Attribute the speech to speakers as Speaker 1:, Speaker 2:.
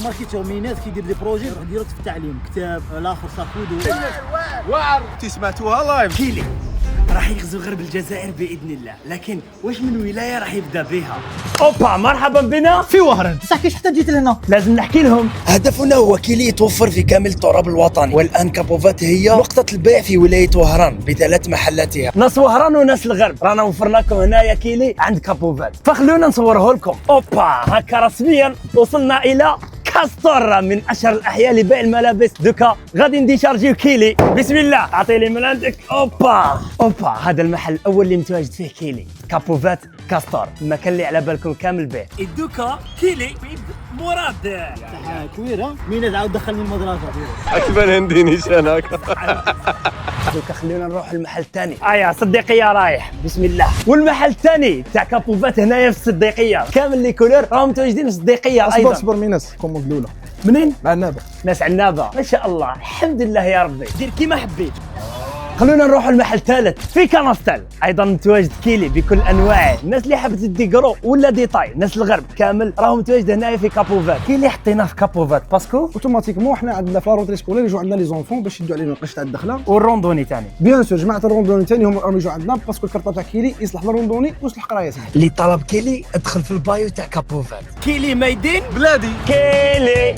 Speaker 1: ماركتور ميناس كيدير دي بروجي يروح ديريكت في التعليم، كتاب الاخر ساكودو.
Speaker 2: واعر سمعتوها لايف.
Speaker 3: كيلي راح يغزو غرب الجزائر باذن الله، لكن واش من ولايه راح يبدا بها؟ اوبا مرحبا بنا
Speaker 1: في وهران تحكيش حتى جيت لهنا.
Speaker 3: لازم نحكي لهم.
Speaker 4: هدفنا هو كيلي يتوفر في كامل التراب الوطني، والآن كابوفات هي نقطة البيع في ولاية وهران ب3 محلاتها.
Speaker 3: ناس وهران وناس الغرب رانا وفرنا لكم هنايا كيلي عند كابوفات، فخلونا نصوره لكم. اوبا هكا رسميا وصلنا الى كاستور من اشهر الاحياء لبيع الملابس. دوكا غادي نديشارجيو كيلي. بسم الله اعطي لي من عندك. اوبا هذا المحل الاول اللي متواجد فيه كيلي، كابوفات كاستور، المكان اللي على بالكم كامل به. دوكا كيلي بيد مراد
Speaker 1: كويره ميناس عاود دخلني المدرسه.
Speaker 2: اكبر هندي نيشانك.
Speaker 3: دوكا خلينا نروح المحل الثاني. صديقيه رايح. بسم الله. والمحل الثاني تاع كابوفات هنايا في الصديقيه، كامل لي كولور راهم متواجدين في الصديقيه ايضا.
Speaker 5: اصبر ميناس كوموند الاولى
Speaker 3: منين؟
Speaker 5: عنابه.
Speaker 3: ناس عنابه ما شاء الله، الحمد لله يا ربي، دير كيما حبيت. خلونا نروح المحل الثالث في كانستال، ايضا متواجد كيلي بكل انواعه. الناس اللي حابه ديكرو ولا ديتاي، ناس الغرب كامل راهم متواجد هنايا في كابوفات. كيلي حطينا في كابوفات باسكو
Speaker 5: اوتوماتيكمون حنا عندنا في لاروتري سكولير يجوا عندنا لي زونفون باش يدوا علينا القش تاع الدخله،
Speaker 3: والروندوني ثاني.
Speaker 5: بيان سور جماعه الروندوني ثاني هم راهم يجوا عندنا باسكو الكرطه تاع كيلي يصلح للروندوني ويصلح قرايه ثاني.
Speaker 4: اللي طلب كيلي ادخل في البايو تاع كابوفات.
Speaker 3: كيلي ميدين
Speaker 2: بلادي.
Speaker 3: كيلي.